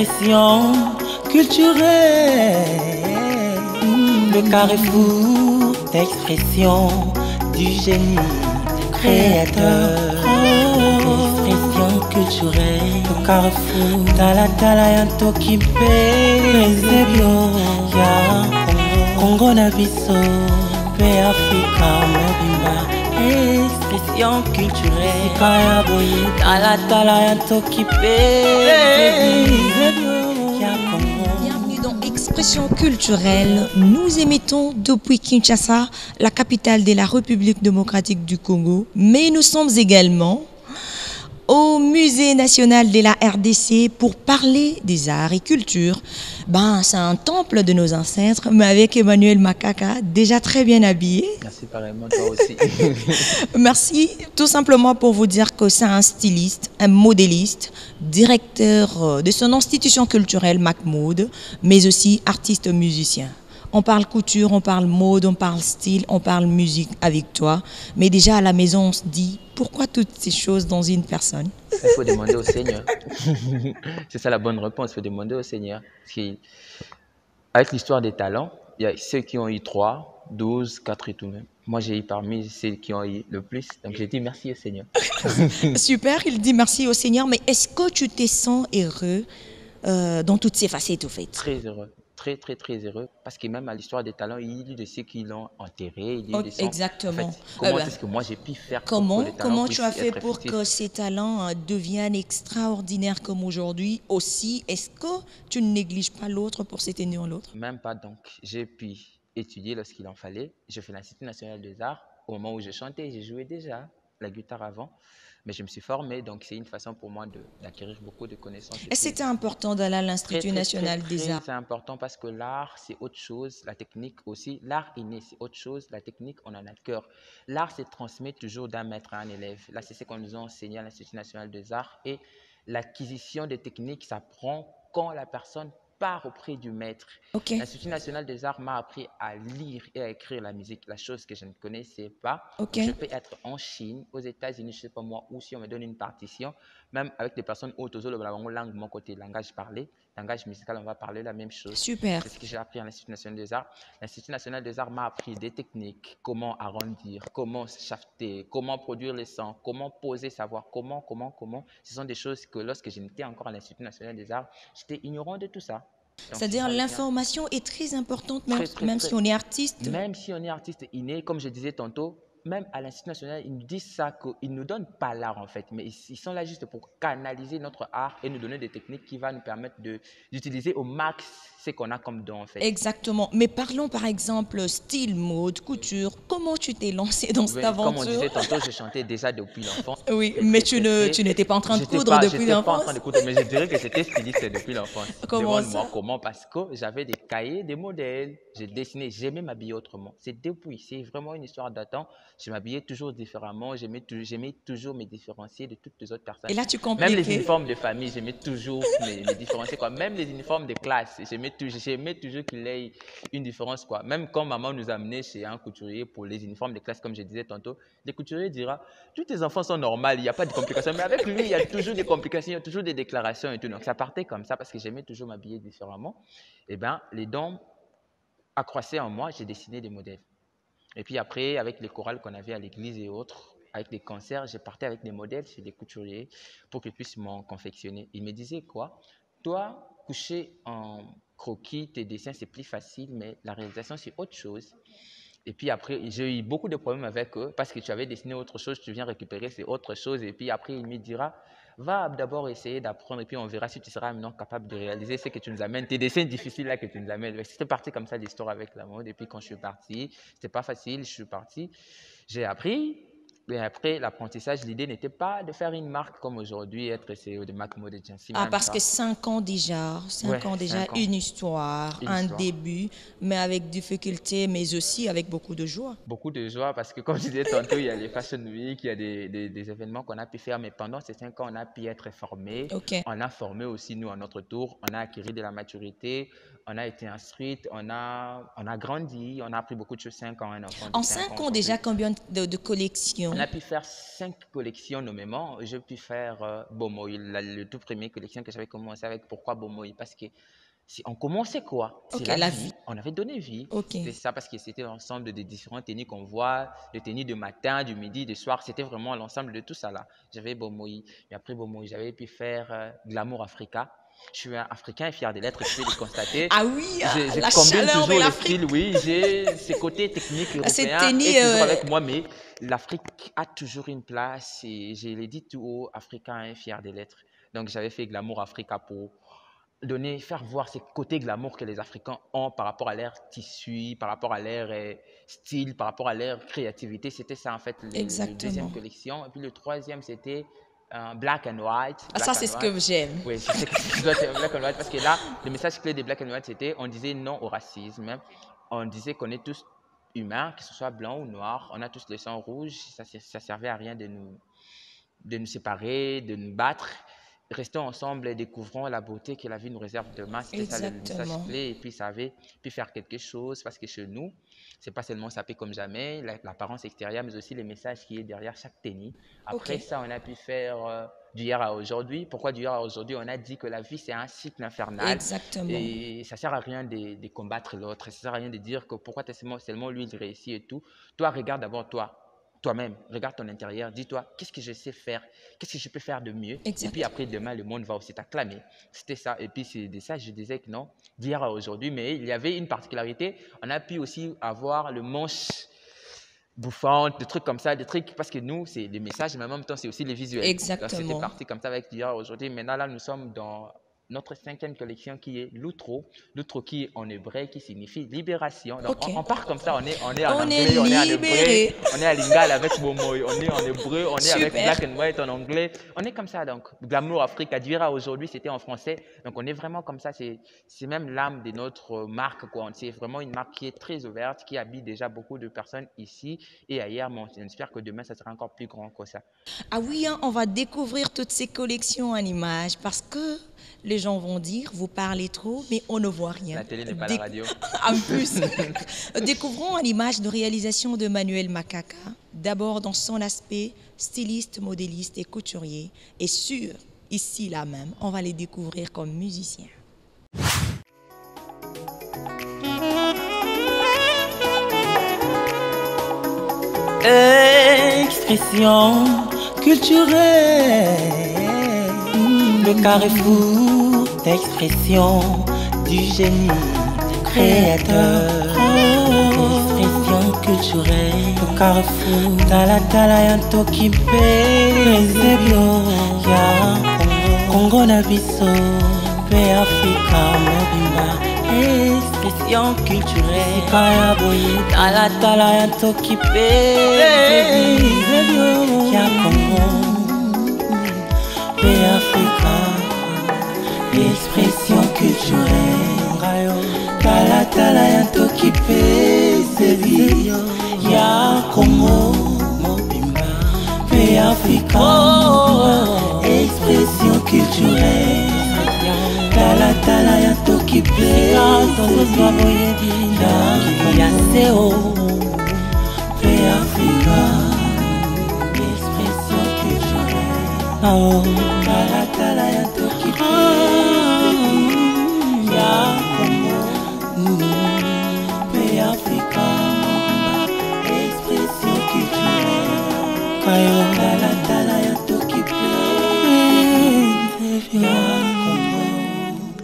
expression culturelle, le carrefour d'expression du génie créateur. Expression culturelle, le carrefour tala yanto kimpe ezebio ya Congo na biso pe Afrika mobimba. Expression culturelle, kaya boye tala yanto kimpe ezebio ya Congo. Bienvenue dans Expression culturelle. Nous émettons depuis Kinshasa, la capitale de la République démocratique du Congo, mais nous sommes également au Musée national de la RDC pour parler des arts et cultures. C'est un temple de nos ancêtres, mais avec Emmanuel Makaka, déjà très bien habillé. Merci pareillement, toi aussi. Merci, tout simplement pour vous dire que c'est un styliste, un modéliste, directeur de son institution culturelle Macmood, mais aussi artiste musicien. On parle couture, on parle mode, on parle style, on parle musique avec toi. Mais déjà à la maison, on se dit, pourquoi toutes ces choses dans une personne? Il faut demander au Seigneur. C'est ça la bonne réponse, il faut demander au Seigneur. Avec l'histoire des talents, il y a ceux qui ont eu 3, 12, 4 et tout même. Moi, j'ai eu parmi ceux qui ont eu le plus. Donc, j'ai dit merci au Seigneur. Super, il dit merci au Seigneur. Mais est-ce que tu te sens heureux dans toutes ces facettes, au fait? Très heureux. Très, très, très heureux. Parce que même à l'histoire des talents, il y a de ceux qui l'ont enterré. Il y a de ceux... Exactement. En fait, comment est-ce que moi j'ai pu faire Comment tu as fait pour que ces talents deviennent extraordinaires comme aujourd'hui? Aussi, est-ce que tu ne négliges pas l'autre pour soutenir l'autre? Même pas. Donc, j'ai pu étudier lorsqu'il en fallait. Je fais l'Institut national des arts. Au moment où je chantais, j'ai joué déjà la guitare avant. Mais je me suis formé, donc c'est une façon pour moi d'acquérir beaucoup de connaissances. Et c'était important d'aller à l'Institut national des arts? C'est important parce que l'art, c'est autre chose, la technique aussi. L'art inné, c'est autre chose, la technique, on en a le cœur. L'art se transmet toujours d'un maître à un élève. Là, c'est ce qu'on nous a enseigné à l'Institut national des arts. Et l'acquisition des techniques, ça prend quand la personne part auprès du maître. Okay. L'Institut national des arts m'a appris à lire et à écrire la musique, la chose que je ne connaissais pas. Okay. Je peux être en Chine, aux États-Unis, je ne sais pas moi, ou si on me donne une partition, même avec des personnes autres, la langue, mon côté, langage parlé, langage musical, on va parler la même chose. Super. C'est ce que j'ai appris à l'Institut national des arts. L'Institut national des arts m'a appris des techniques, comment arrondir, comment shafter, comment produire les sons, comment poser, savoir comment. Ce sont des choses que lorsque je n'étais encore à l'Institut national des arts, j'étais ignorant de tout ça. C'est-à-dire l'information est très importante, même si on est artiste. Même si on est artiste inné, comme je disais tantôt, même à l'Institut national, ils nous disent ça, qu'ils ne nous donnent pas l'art en fait, mais ils sont là juste pour canaliser notre art et nous donner des techniques qui vont nous permettre d'utiliser au max ce qu'on a comme don en fait. Exactement. Mais parlons par exemple style, mode, couture. Comment tu t'es lancé dans cette aventure? Comme on disait tantôt, je chantais déjà depuis l'enfance. Oui, mais tu n'étais pas en train de coudre depuis l'enfance. Je n'étais pas en train de coudre, mais je dirais que j'étais styliste depuis l'enfance. Comment ça? Comment? Parce que j'avais des cahiers, des modèles, j'ai dessiné, j'aimais m'habiller autrement. C'est vraiment une histoire d'attente. Je m'habillais toujours différemment, j'aimais toujours me différencier de toutes les autres personnes. Et là, tu compliquais. Même les uniformes de famille, j'aimais toujours me différencier. Même les uniformes de classe, j'aimais toujours qu'il y ait une différence. Même quand maman nous amenait chez un couturier pour les uniformes de classe, comme je disais tantôt, le couturier dira, tous tes enfants sont normaux, il n'y a pas de complications. Mais avec lui, il y a toujours des complications, il y a toujours des déclarations et tout. Donc ça partait comme ça parce que j'aimais toujours m'habiller différemment. Et bien, les dons accroissaient en moi, j'ai dessiné des modèles. Et puis après, avec les chorales qu'on avait à l'église et autres, avec les concerts, j'ai parti avec des modèles chez des couturiers pour qu'ils puissent m'en confectionner. Ils me disaient quoi? Toi, coucher en croquis, tes dessins, c'est plus facile, mais la réalisation, c'est autre chose. Et puis après, j'ai eu beaucoup de problèmes avec eux parce que tu avais dessiné autre chose, tu viens récupérer, c'est autre chose. Et puis après, il me dira, va d'abord essayer d'apprendre et puis on verra si tu seras maintenant capable de réaliser ce que tu nous amènes, tes dessins difficiles là que tu nous amènes. C'était parti comme ça l'histoire avec la mode. Et puis quand je suis parti, c'était pas facile, je suis parti, j'ai appris. Et après l'apprentissage, l'idée n'était pas de faire une marque comme aujourd'hui, être CEO de Macmood et Jancy. Parce que 5 ans déjà, 5 ans déjà, une histoire, un début, mais avec difficulté, mais aussi avec beaucoup de joie. Beaucoup de joie parce que comme je disais tantôt, il y a les Fashion Week, il y a des événements qu'on a pu faire, mais pendant ces 5 ans, on a pu être formés. Okay. On a formé aussi nous à notre tour, on a acquis de la maturité, on a été instruite, on a grandi, on a appris beaucoup de choses 5 ans. En 5 ans déjà, combien de collections collections? On a pu faire 5 collections nommément. J'ai pu faire Bomoï, le tout premier collection que j'avais commencé avec. Pourquoi Bomoï? Parce que on commençait quoi? C'est Ok, la la vie. vie. On avait donné vie. Ok. C'était ça parce que c'était l'ensemble des différentes tenues qu'on voit, les tenues de matin, du midi, du soir. C'était vraiment l'ensemble de tout ça là. J'avais Bomoï. Et après Bomoï, j'avais pu faire Glamour Africa. Je suis un Africain et fier de l'être, je peux le constater. Ah oui, Je la combine chaleur de toujours le l'Afrique. style, oui, j'ai ces côtés techniques Cette européens tenue, et toujours avec moi, mais l'Afrique a toujours une place et je l'ai dit tout haut, Africain et fier de l'être. Donc j'avais fait Glamour Africa pour faire voir ces côtés glamour que les Africains ont par rapport à leur tissu, par rapport à leur style, par rapport à leur créativité. C'était ça en fait le deuxième Exactement. collection. Et puis le troisième, c'était Black and White. Ah, ça, c'est ce que j'aime. Oui, c'est ce que doit être Black and White parce que là, le message clé des Black and White, c'était on disait non au racisme. On disait qu'on est tous humains, que ce soit blanc ou noir. On a tous le sang rouge. Ça servait à rien de nous séparer, de nous battre. Restons ensemble et découvrons la beauté que la vie nous réserve demain. C'était ça le message clé. Et puis, ça avait pu faire quelque chose parce que chez nous, c'est pas seulement saper comme jamais, l'apparence extérieure, mais aussi les messages qui est derrière chaque tenue. Après ça, on a pu faire d'hier à aujourd'hui. Pourquoi d'hier à aujourd'hui? On a dit que la vie, c'est un cycle infernal. Exactement. Et ça sert à rien de combattre l'autre. Ça sert à rien de dire que pourquoi seulement lui, il réussit et tout. Toi, regarde d'abord toi-même, regarde ton intérieur, dis-toi, qu'est-ce que je sais faire, qu'est-ce que je peux faire de mieux. Exact. Et puis après, demain, le monde va aussi t'acclamer. C'était ça. Et puis c'est de ça que je disais que non, d'hier à aujourd'hui, mais il y avait une particularité, on a pu aussi avoir le manche bouffante, des trucs comme ça, des trucs, parce que nous, c'est les messages, mais en même temps, c'est aussi les visuels. Exactement. C'était parti comme ça avec d'hier à aujourd'hui. Maintenant, là, nous sommes dans notre 5e collection qui est l'outro. L'outro qui est en hébreu, qui signifie libération. Donc, on part comme ça, on est en anglais, on est en hébreu, on est à Lingala avec Momoy, on est en hébreu, on est avec Black and White en anglais. On est comme ça, donc Glamour Africa, Dira aujourd'hui, c'était en français. Donc, on est vraiment comme ça, c'est même l'âme de notre marque, quoi. C'est vraiment une marque qui est très ouverte, qui habite déjà beaucoup de personnes ici et ailleurs. Mais on espère que demain, ça sera encore plus grand que ça. Ah oui, hein, on va découvrir toutes ces collections en images parce que les gens vont dire, vous parlez trop, mais on ne voit rien. La télé n'est pas la radio. En plus, découvrons l'image de réalisation de Manuel Makaka, d'abord dans son aspect styliste, modéliste et couturier, et sûr, ici, là même, on va les découvrir comme musiciens. Expression culturelle, le carrefour d'expression du génie créateur. Expression culturelle, le carrefour tala yanto kimpe ezebio ya Congo na biso pe Afrika mobimba. Expression culturelle, kaya boye tala yanto kimpe ezebio ya Congo pe Afrika. Expression culturelle, tala yanto kimpe ezebio ya Congo mobimba pe Afrika. Expression culturelle, tala yanto kimpe ezebio ya Seo pe Afrika. Expression culturelle, tala yanto kimpe ya Congo pe Afrika. Expression culturelle, tala yanto kimpe ya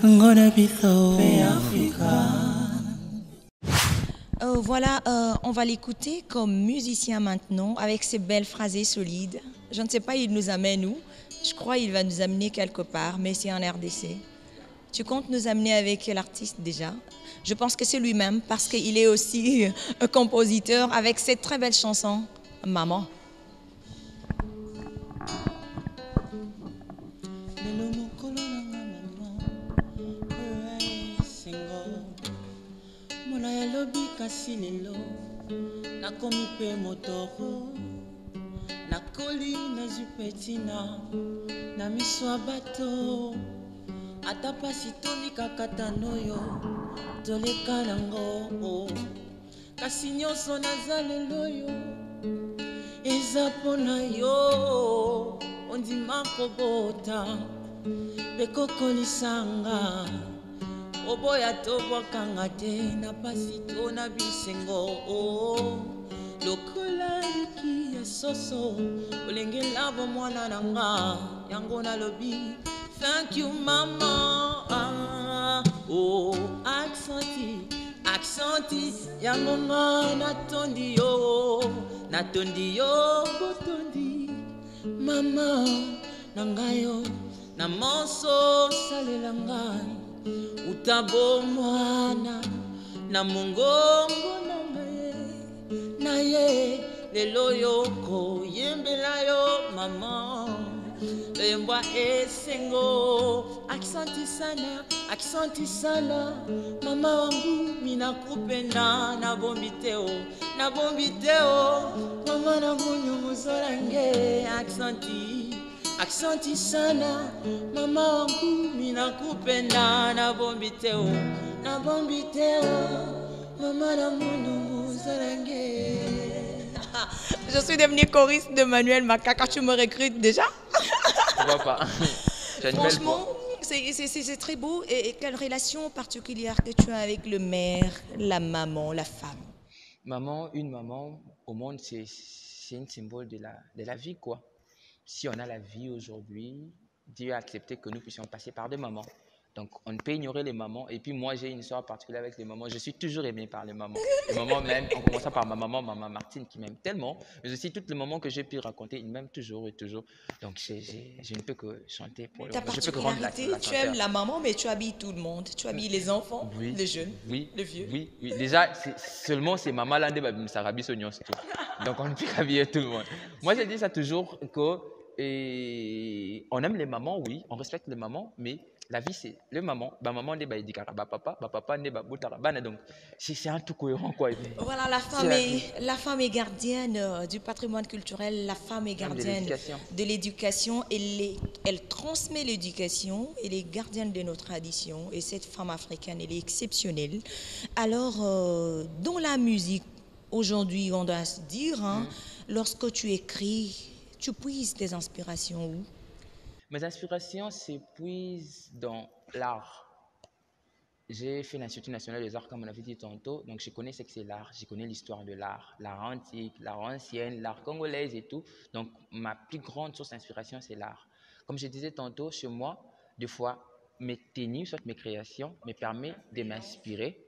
Congo na biso pe Afrika. Voilà, on va l'écouter comme musicien maintenant, avec ses belles phrasés solides. Je ne sais pas, il nous amène où. Je crois qu'il va nous amener quelque part, mais c'est en RDC. Tu comptes nous amener avec l'artiste déjà? Je pense que c'est lui-même, parce qu'il est aussi un compositeur avec cette très belle chanson, Maman. Kasi lelo nakomi pe motoro nakoli nazwi petina na miso ya bato ata pasi tolikaka noyo toleka nango kasi nyonso naza lelo yo eza pona yo ondima kobota bekokolisanga oboya tobwakanga te na pasi to na bisengo lokola liki ya soso olengela bomwana na nga yango nalobi thank you mama oh accenti yango nga natondi yo botondi mama na ngayo na moso salela ngai utabo mwana na mongongo na ye lelo yoko yembela yo mama embwa esengo accenti sana mama wangu minakupenda nabombiteo mama na munyu muzolange accenti sana mama wangu minakupenda nabombiteo mama na munyu muzolange. Je suis devenue choriste de Manuel Maca quand tu me recrutes déjà. Pourquoi pas? Franchement, c'est très beau. Et quelle relation particulière que tu as avec le mère, la maman, la femme? Une maman au monde, c'est un symbole de la vie, quoi. Si on a la vie aujourd'hui, Dieu a accepté que nous puissions passer par des mamans. Donc, on ne peut ignorer les mamans. Et puis, moi, j'ai une histoire particulière avec les mamans. Je suis toujours aimé par les mamans. Les mamans m'aiment, en commençant par ma maman Martine, qui m'aime tellement. Mais aussi, toutes les mamans que j'ai pu raconter, ils m'aiment toujours et toujours. Donc, je ne peux que chanter pour Ta le Je peux que rendre particularité, tu aimes la maman, mais tu habilles tout le monde. Tu habilles les enfants, les jeunes, les vieux. Oui. Déjà, seulement ces mamans-là, ça rabille son tout. Donc, on ne peut habiller tout le monde. Moi, je dis ça toujours que on aime les mamans, oui, on respecte les mamans, mais la vie, c'est le maman. Maman n'est pas édicara, papa n'est pas boutara. Donc, c'est un tout cohérent, quoi. Voilà, la femme est gardienne du patrimoine culturel, la femme est gardienne de l'éducation. Elle transmet l'éducation, elle est gardienne de nos traditions. Et cette femme africaine, elle est exceptionnelle. Alors, dans la musique, aujourd'hui, on doit se dire, lorsque tu écris, tu puises tes inspirations où? Mes inspirations s'épuisent dans l'art. J'ai fait l'Institut national des arts, comme on avait dit tantôt, donc je connais ce que c'est l'art, je connais l'histoire de l'art antique, l'art ancien, l'art congolais et tout. Donc ma plus grande source d'inspiration, c'est l'art. Comme je disais tantôt, chez moi, des fois, mes tenues, soit mes créations, me permettent de m'inspirer.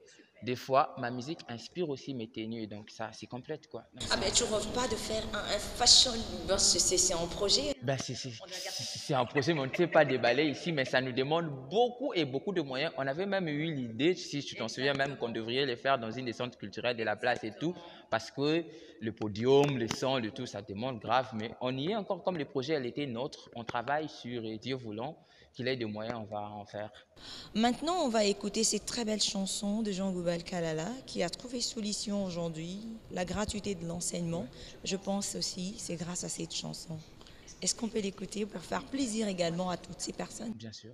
Des fois, ma musique inspire aussi mes tenues, donc ça, c'est complète, quoi. Donc, mais tu ne rêves pas de faire un fashion burst, c'est un projet? C'est un projet, mais on ne sait pas déballer ici, mais ça nous demande beaucoup de moyens. On avait même eu l'idée, si tu t'en souviens même, qu'on devrait les faire dans une des centres culturels de la place et tout, parce que le podium, le son, le tout, ça demande grave, mais on y est encore comme le projet, elle était nôtre. On travaille sur, et Dieu voulant, qu'il ait des moyens, on va en faire. Maintenant, on va écouter cette très belle chanson de Jean Goubal Kalala qui a trouvé solution aujourd'hui, la gratuité de l'enseignement. Je pense aussi c'est grâce à cette chanson. Est-ce qu'on peut l'écouter pour faire plaisir également à toutes ces personnes? Bien sûr.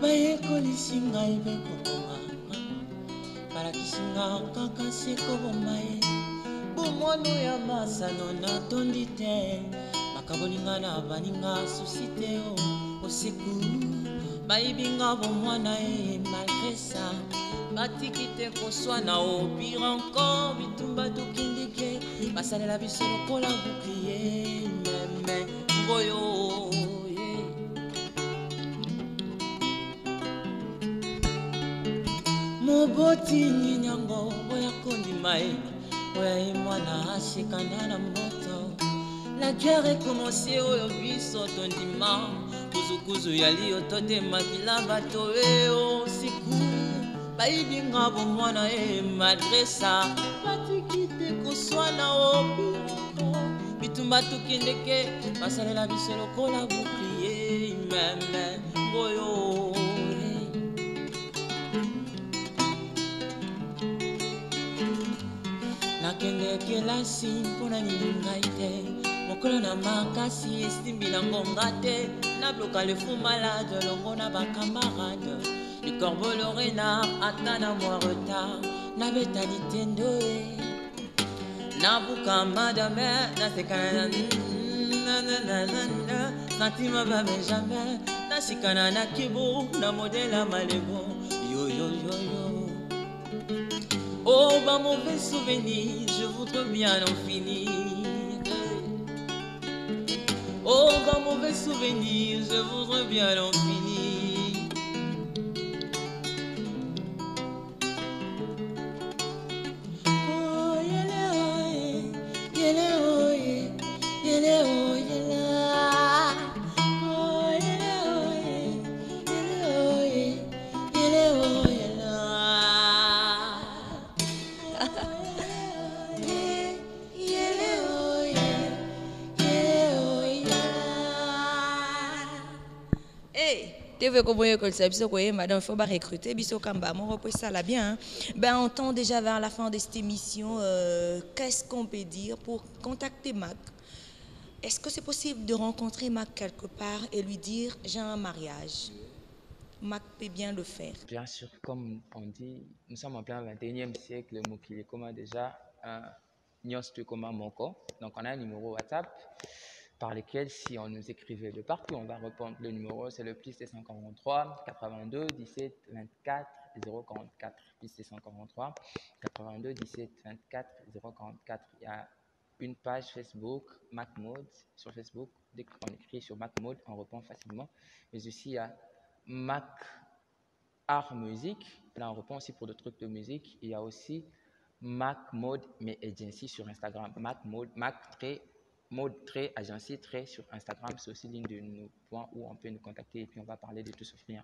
bayekolisi ngai bekokonganga balakisi nga kaka seko bomaye bomwano ya masano natondi te makabolinga na baninga susi te oseku bayibinga bomwana ye malgré ça batiki te koswana pire encore bitumba tokindike basalela biso lokola bouclier meme ngoyo moboti nginyango oya kondima ye oya ye mwana asekana na moto la guerre ekomensi oyo biso tondima kuzukuzu yali ototemakila bato siku bayibinga bomwana ye malgré ça batiki te koswana opiroko bitumba tokendeke basalela biso lokola bouclier meme ngoyo nakende kelasi mpona nini ngai te mokolo na makasi esimbi na ngonga te nabloka le fou malade longo na bacamarade le corbeau le renard ata na mwa retard nabeta litendo nabuka madame nasekana santima bame jamais nasikana na kibu na modela malego yo yo yo yo. Oh, bah mauvais souvenir, je voudrais bien en finir. Oh, bah mauvais souvenir, je voudrais bien en finir. Oh, yele, oh, yele, oh, yele, oh, yele. Oh, yele, oh, yele, oh, yele, oh, yele. Tu veux comprendre que c'est madame, il faut pas recruter, biso kamba, mon repos ça là bien. Ben on tend déjà vers la fin de cette émission. Qu'est-ce qu'on peut dire pour contacter Mac? Est-ce que c'est possible de rencontrer Mac quelque part et lui dire j'ai un mariage? Mac peut bien le faire. Bien sûr, comme on dit, nous sommes en plein 21e siècle, le mot qui est comment déjà, donc on a un numéro WhatsApp par lequel si on nous écrivait de partout, on va répondre. Le numéro, c'est le plus 143 82 17 24 044. Plus 143 82 17 24 044. Il y a une page Facebook, MacMode, sur Facebook. Dès qu'on écrit sur MacMode, on répond facilement. Mais aussi, il y a Mac Art Musique. Là, on répond aussi pour des trucs de musique. Il y a aussi Mac Mode, mais agency sur Instagram. Mac Mode, Mode agency sur Instagram. C'est aussi l'une de nos points où on peut nous contacter et puis on va parler de tout sauf rien.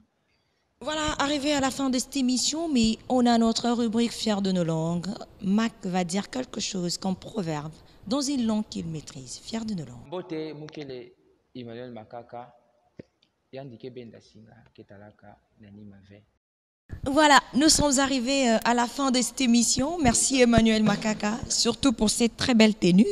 Voilà, arrivé à la fin de cette émission, mais on a notre rubrique Fiers de nos langues. Mac va dire quelque chose comme proverbe dans une langue qu'il maîtrise. Fiers de nos langues. Bote Mukele Emmanuel Makaka Yandike Bendasinga Ketalaka Nani Mave. Voilà, nous sommes arrivés à la fin de cette émission. Merci Emmanuel Makaka, surtout pour cette très belle tenue.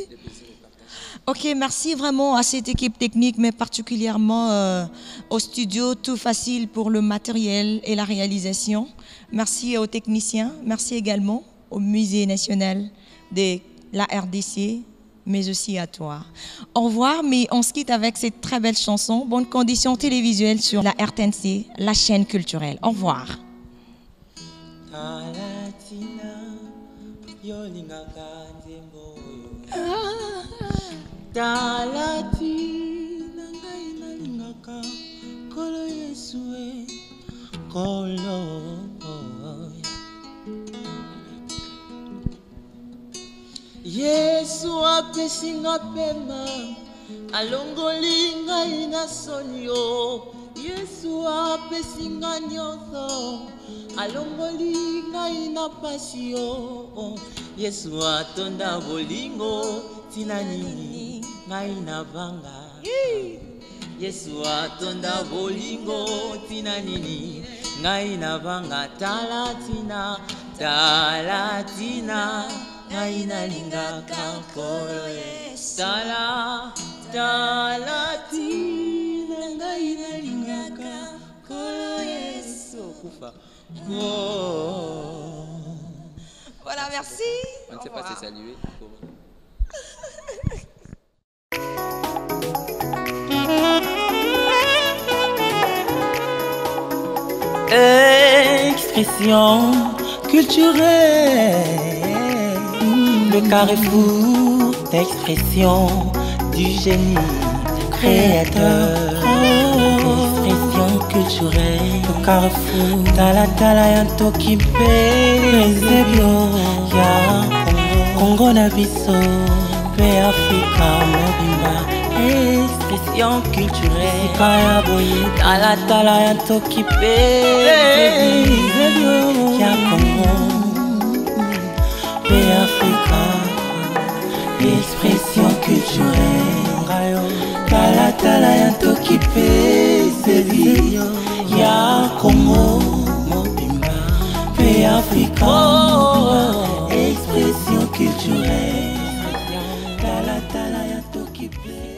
Ok, merci vraiment à cette équipe technique, mais particulièrement au studio Tout Facile pour le matériel et la réalisation. Merci aux techniciens, merci également au Musée national de la RDC, mais aussi à toi. Au revoir, mais on se quitte avec cette très belle chanson. Bonne condition télévisuelle sur la RTNC, la chaîne culturelle. Au revoir. Talatina ngai nalingaka kolo Yesue kolo Yesu apesinga pema alongoli ngai na soni yo Yesu apesinga nyonso alongoli ngai na pasi yo Yesu atonda bolingo tina nini ngai na vanga Yesu atonda bolingo tina nini ngai na vanga talatina ngai na lingaka kolo Yesu talatina ngai na lingaka kolo Yesu kufa Voilà, merci. On ne sait pas se saluer. Expression culturelle, le carrefour d'expression du génie créateur. Expression culturelle, le carrefour tala yanto kimpe ezebio ya Congo na biso pe Afrika mobimba. Expression culturelle kaya boye tala yanto kimpe ezebio ya Congo pe Afrika. Expression culturelle tala yanto kimpe ezebio ya Congo mobimba pe Afrika. Expression culturelle. culturel. Tala tala ya toki play.